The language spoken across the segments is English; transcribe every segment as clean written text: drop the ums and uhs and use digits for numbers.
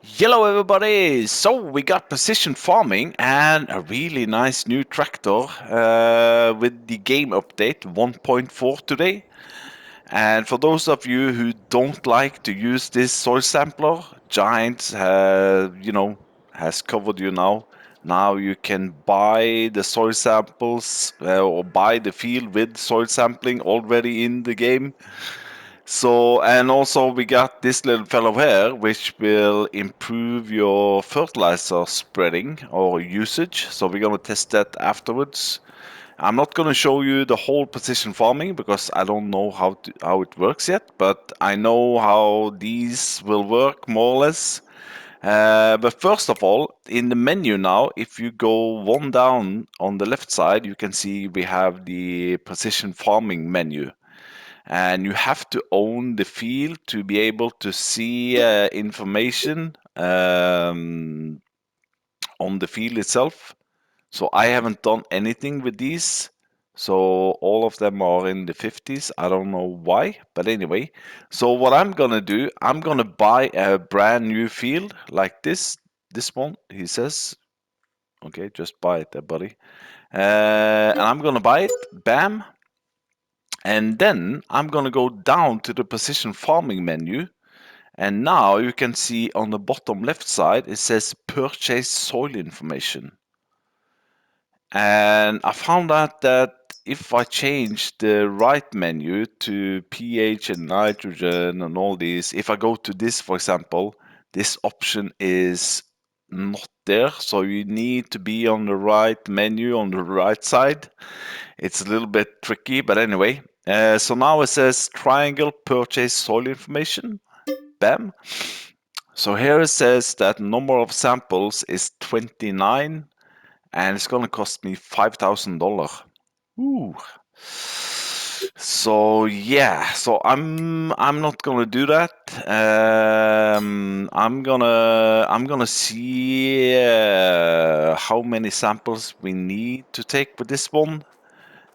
Hello everybody! So we got precision farming and a really nice new tractor with the game update 1.4 today. And for those of you who don't like to use this soil sampler, Giants has covered you now. Now you can buy the soil samples or buy the field with soil sampling already in the game. So, and also we got this little fellow here, which will improve your fertilizer spreading or usage. So we're gonna test that afterwards. I'm not gonna show you the whole precision farming because I don't know how it works yet, but I know how these will work more or less. But first of all, in the menu now, if you go one down on the left side, you can see we have the precision farming menu, and you have to own the field to be able to see information on the field itself. So I haven't done anything with these. So all of them are in the 50s. I don't know why, but anyway. So what I'm gonna do, I'm gonna buy a brand new field like this. This one, he says. Okay, just buy it there, buddy. And I'm gonna buy it. Bam. And then I'm gonna go down to the precision farming menu, and now you can see on the bottom left side it says purchase soil information. And I found out that if I change the right menu to pH and nitrogen and all these, if I go to this, for example, this option is not there. So you need to be on the right menu on the right side. It's a little bit tricky, but anyway. So now it says triangle purchase soil information. Bam. So here it says that number of samples is 29 and it's gonna cost me $5,000. Ooh. So yeah, so I'm not gonna do that. I'm gonna see how many samples we need to take with this one.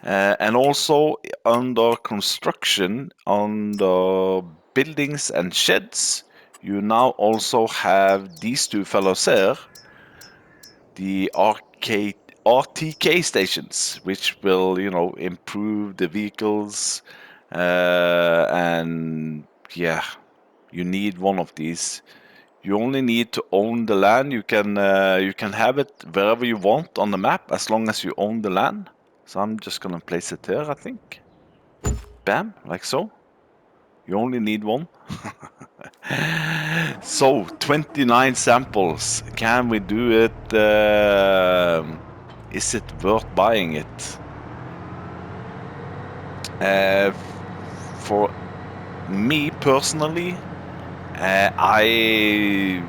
And also under construction, on the buildings and sheds, you now also have these two fellows here, the RTK stations, which will, improve the vehicles. And yeah, you need one of these. You only need to own the land. You can have it wherever you want on the map as long as you own the land. So I'm just gonna place it here, I think. Bam, like so. You only need one. So 29 samples. Can we do it? Is it worth buying it? For me personally, I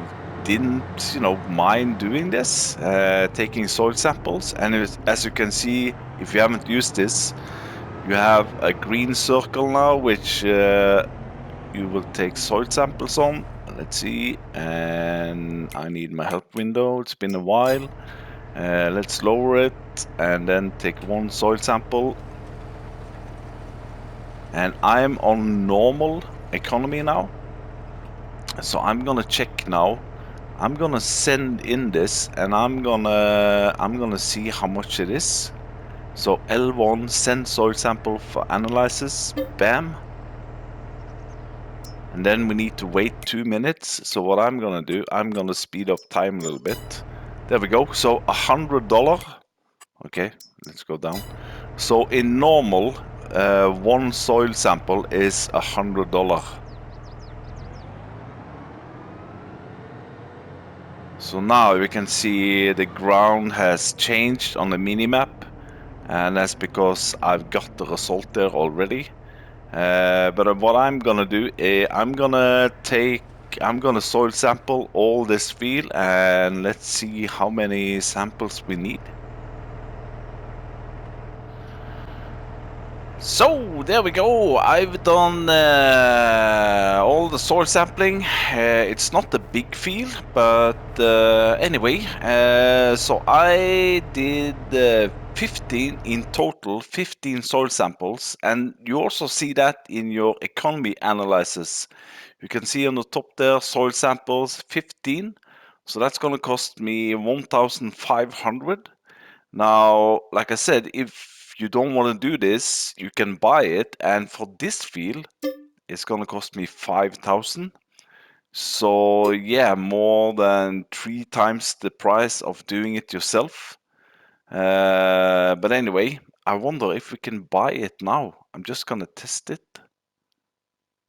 didn't, mind doing this, taking soil samples. And as you can see, if you haven't used this, you have a green circle now, which you will take soil samples on. Let's see, and I need my help window. It's been a while. Let's lower it and then take one soil sample. And I'm on normal economy now. So I'm gonna check now. I'm gonna send in this and I'm gonna see how much it is. So L1 send soil sample for analysis. Bam. And then we need to wait 2 minutes. So what I'm gonna do, I'm gonna speed up time a little bit. There we go. So $100. Okay, let's go down. So in normal, one soil sample is $100. So now we can see the ground has changed on the minimap, and that's because I've got the result there already. But what I'm gonna do is I'm gonna soil sample all this field, and let's see how many samples we need. So there we go. I've done all the soil sampling. It's not a big field, but anyway. So I did 15 in total, 15 soil samples, and you also see that in your economy analysis. You can see on the top there, soil samples 15, so that's going to cost me 1,500. Now, like I said, if you don't want to do this, you can buy it, and for this field, it's going to cost me 5,000. So yeah, more than 3 times the price of doing it yourself. But anyway, I wonder if we can buy it now. I'm just gonna test it.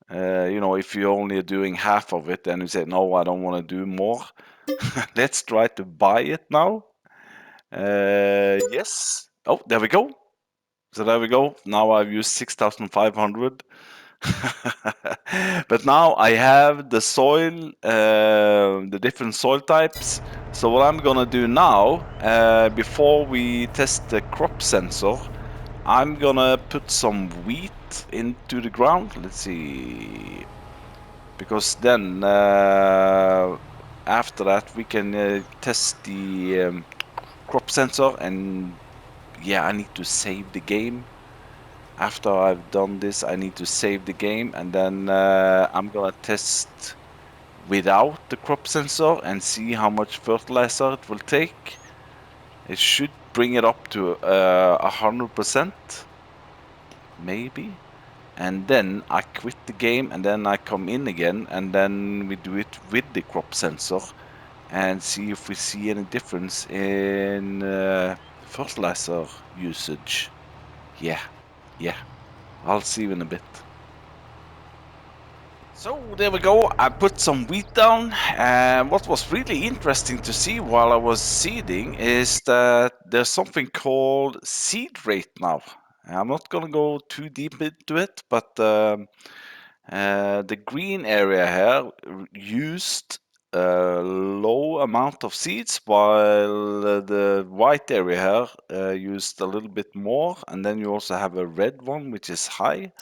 If you're only doing half of it and you say, no, I don't want to do more. Let's try to buy it now. Yes. Oh, there we go. So there we go. Now I've used 6,500. But now I have the soil, the different soil types. So what I'm gonna do now, before we test the crop sensor, I'm gonna put some wheat into the ground. Let's see, because then after that we can test the crop sensor. And yeah, I need to save the game. After I've done this, I need to save the game, and then I'm gonna test without the crop sensor and see how much fertilizer it will take. It should bring it up to 100%, maybe. And then I quit the game, and then I come in again, and then we do it with the crop sensor and see if we see any difference in fertilizer usage. Yeah, yeah. I'll see you in a bit. So there we go. I put some wheat down, and what was really interesting to see while I was seeding is that there's something called seed rate now. I'm not gonna go too deep into it, but the green area here used a low amount of seeds, while the white area here used a little bit more, and then you also have a red one which is high.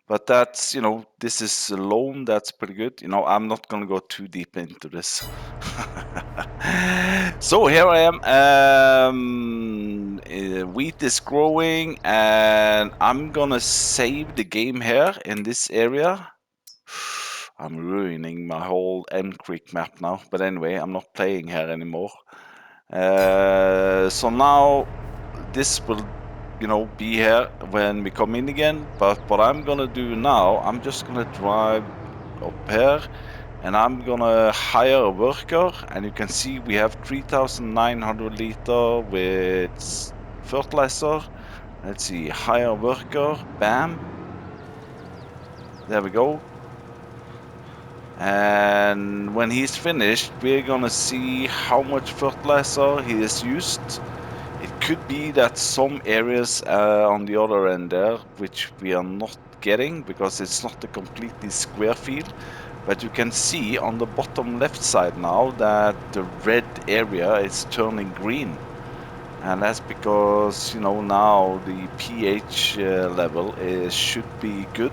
But that's, this is a loan, that's pretty good. I'm not gonna go too deep into this. So here I am. Wheat is growing, and I'm gonna save the game here in this area. I'm ruining my whole End Creek map now. But anyway, I'm not playing here anymore. So now this will be here when we come in again. But what I'm gonna do now, I'm just gonna drive up here, and I'm gonna hire a worker. And you can see we have 3,900 liter with fertilizer. Let's see, hire worker, bam, there we go. And when he's finished, we're gonna see how much fertilizer he has used. It could be that some areas on the other end there, which we are not getting because it's not a completely square field, but you can see on the bottom left side now that the red area is turning green. And that's because, now the pH level should be good.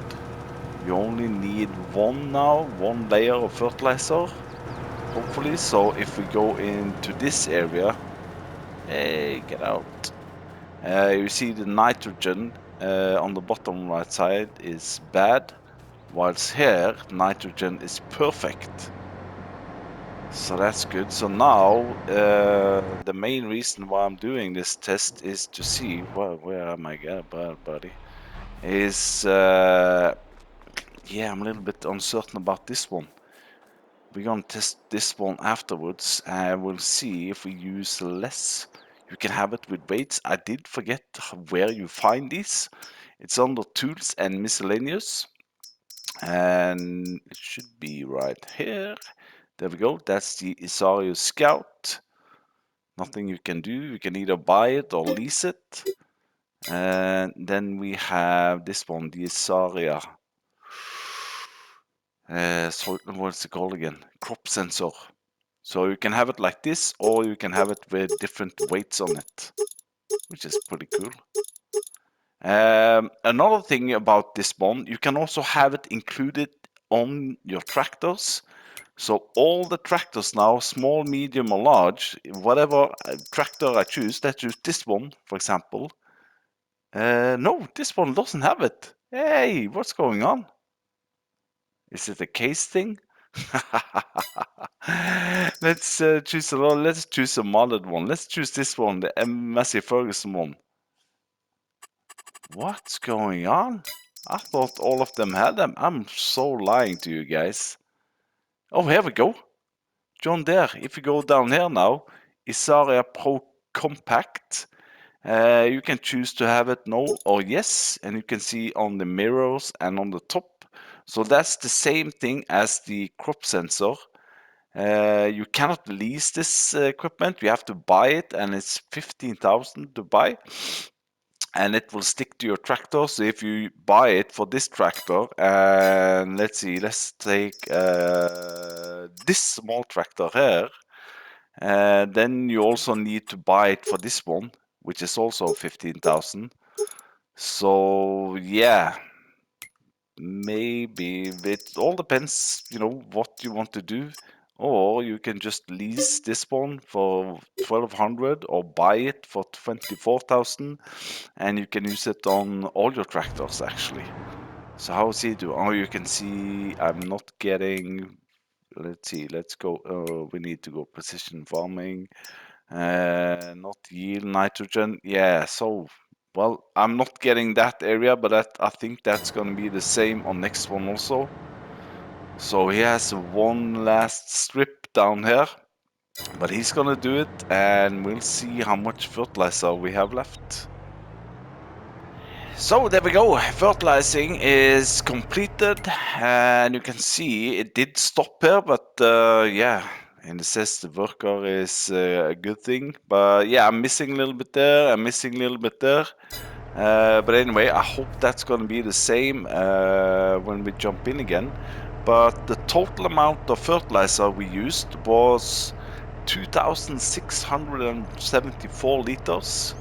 You only need one layer of fertilizer, hopefully. So if we go into this area, hey, get out. You see the nitrogen on the bottom right side is bad, whilst here nitrogen is perfect. So that's good. So now the main reason why I'm doing this test is to see where am I, buddy? Is yeah, I'm a little bit uncertain about this one. We're gonna test this one afterwards, and we'll see if we use less. You can have it with weights. I did forget where you find these. It's under tools and miscellaneous, and it should be right here. There we go. That's the Isario Scout. Nothing you can do. You can either buy it or lease it. And then we have this one, the Isaria. So what's it called again? Crop sensor. So you can have it like this, or you can have it with different weights on it, which is pretty cool. Another thing about this bond, you can also have it included on your tractors. So all the tractors now, small, medium, or large, whatever tractor I choose, let's choose this one, for example. No, this one doesn't have it. Hey, what's going on? Is it a case thing? Let's choose let's choose a modded one. Let's choose this one, the Massey Ferguson one. What's going on? I thought all of them had them. I'm so lying to you guys. Oh, here we go. John Deere. If you go down here now, Isaria Pro Compact. You can choose to have it no or yes, and you can see on the mirrors and on the top. So that's the same thing as the crop sensor. You cannot lease this equipment. You have to buy it, and it's 15,000 to buy. And it will stick to your tractor. So if you buy it for this tractor, and let's see, let's take this small tractor here, then you also need to buy it for this one, which is also 15,000. So yeah, maybe it all depends, what you want to do. Or you can just lease this one for 1,200 or buy it for 24,000, and you can use it on all your tractors actually. So how is he doing? Oh, you can see I'm not getting. Let's see. Let's go. We need to go precision farming. Not yield nitrogen. Yeah. So well, I'm not getting that area, but I think that's going to be the same on next one also. So he has one last strip down here, but he's gonna do it, and we'll see how much fertilizer we have left. So there we go, fertilizing is completed, and you can see it did stop here, but yeah, and it says the worker is a good thing, but yeah, I'm missing a little bit there, I'm missing a little bit there. But anyway, I hope that's going to be the same when we jump in again. But the total amount of fertilizer we used was 2,674 liters.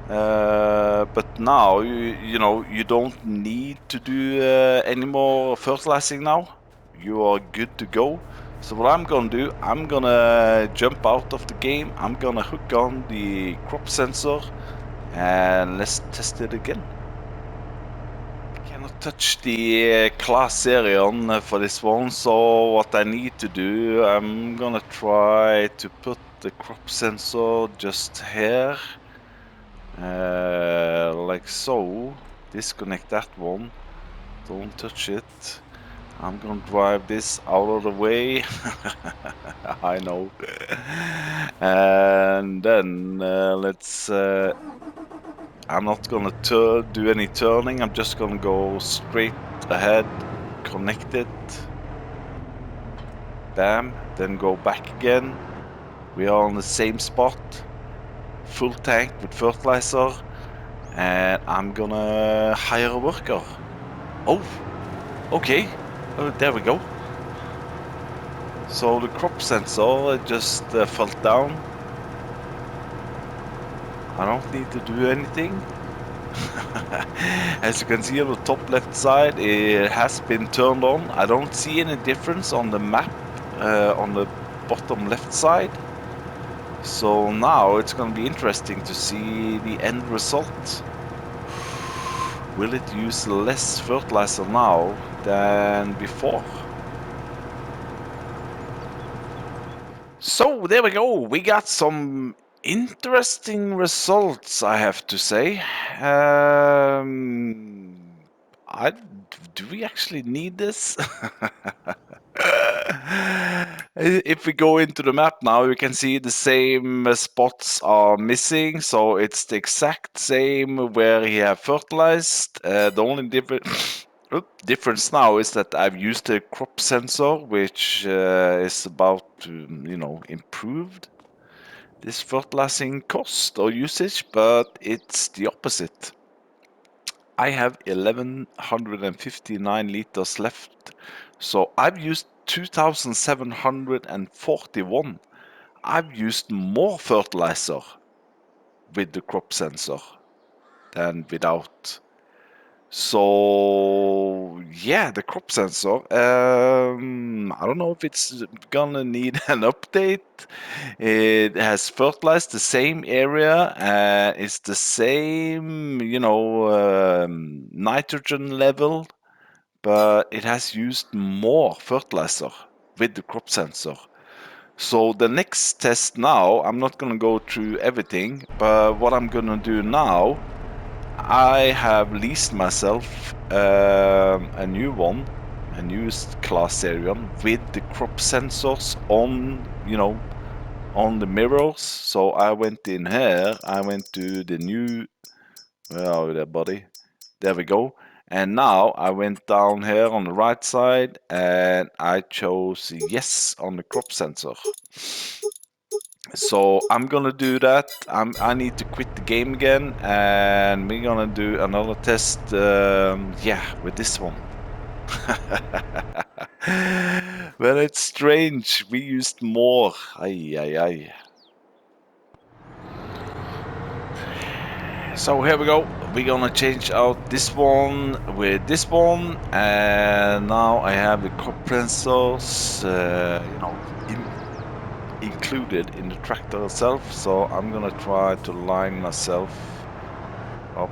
But now you don't need to do any more fertilizing now. You are good to go. So what I'm gonna do, I'm gonna jump out of the game. I'm gonna hook on the crop sensor, and let's test it again. Cannot touch the class Erion for this one, so what I need to do, I'm gonna try to put the crop sensor just here, like so. Disconnect that one, don't touch it. I'm gonna drive this out of the way. I know. And then let's I'm not gonna do any turning, I'm just gonna go straight ahead, connect it, bam, then go back again. We are on the same spot, full tank with fertilizer, and I'm gonna hire a worker. Oh, okay, there we go. So the crop sensor just fell down. I don't need to do anything. As you can see on the top left side, it has been turned on. I don't see any difference on the map on the bottom left side. So now it's going to be interesting to see the end result. Will it use less fertilizer now than before? So there we go, we got some interesting results, I have to say. I do we actually need this? If we go into the map now, you can see the same spots are missing, so it's the exact same where he have fertilized. The only difference now is that I've used a crop sensor, which is about to, improved this fertilizing cost or usage, but it's the opposite. I have 1159 liters left, so I've used 2741. I've used more fertilizer with the crop sensor than without. So yeah, the crop sensor. I don't know if it's gonna need an update. It has fertilized the same area, and it's the same, nitrogen level, but it has used more fertilizer with the crop sensor. So the next test now, I'm not gonna go through everything, but what I'm gonna do now, I have leased myself a new one, a new class series one with the crop sensors on, on the mirrors. So I went in here, I went to the new, where are we there, buddy? There we go. And now I went down here on the right side and I chose yes on the crop sensor. So I'm gonna do that. I need to quit the game again, and we're gonna do another test. Yeah, with this one. Well, it's strange. We used more. Ay, ay, ay. So here we go. We're gonna change out this one with this one, and now I have the compressors, included in the tractor itself. So I'm gonna try to line myself up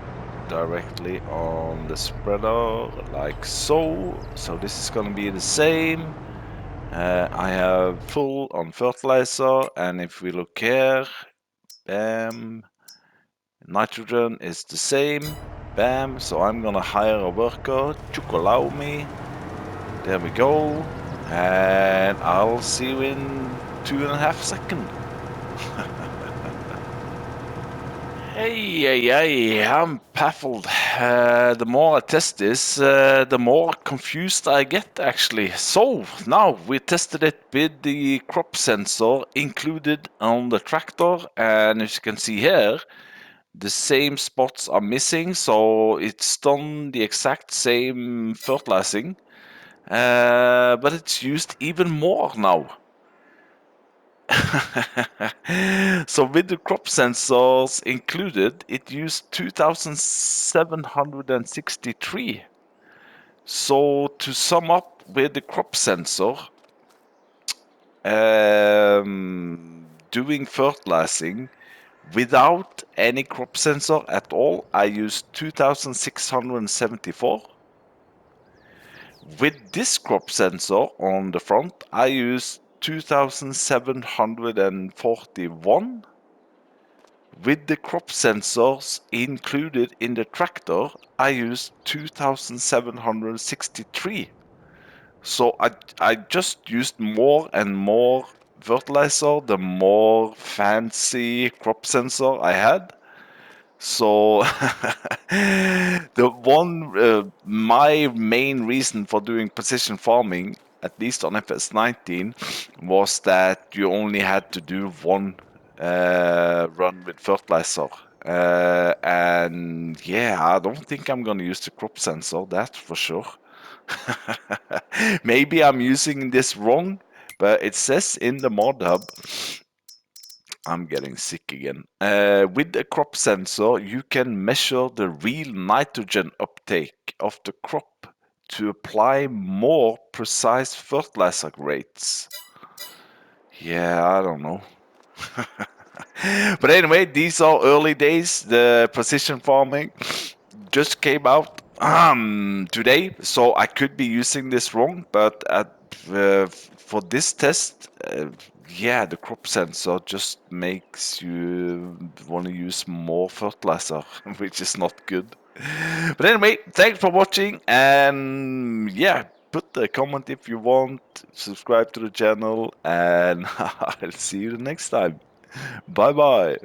directly on the spreader like so. So this is gonna be the same. I have full on fertilizer, and if we look here, bam, nitrogen is the same, bam. So I'm gonna hire a worker to allow me. There we go, and I'll see you in 2.5 seconds. Hey, I'm baffled. The more I test this, the more confused I get actually. So now we tested it with the crop sensor included on the tractor, and as you can see here, the same spots are missing, so it's done the exact same fertilizing, but it's used even more now. So with the crop sensors included, it used 2,763. So to sum up with the crop sensor, doing fertilizing without any crop sensor at all, I used 2,674. With this crop sensor on the front, I used 2,741. With the crop sensors included in the tractor, I used 2,763. So I just used more and more fertilizer the more fancy crop sensor I had. So my main reason for doing precision farming, at least on FS19, was that you only had to do one run with fertilizer. And yeah, I don't think I'm gonna use the crop sensor, that's for sure. Maybe I'm using this wrong, but it says in the mod hub, I'm getting sick again. With the crop sensor, you can measure the real nitrogen uptake of the crop to apply more precise fertilizer rates. Yeah, I don't know. But anyway, these are early days. The precision farming just came out today, so I could be using this wrong. But for this test, yeah, the crop sensor just makes you want to use more fertilizer, which is not good. But anyway, thanks for watching, and yeah, put a comment if you want, subscribe to the channel, and I'll see you the next time. Bye bye.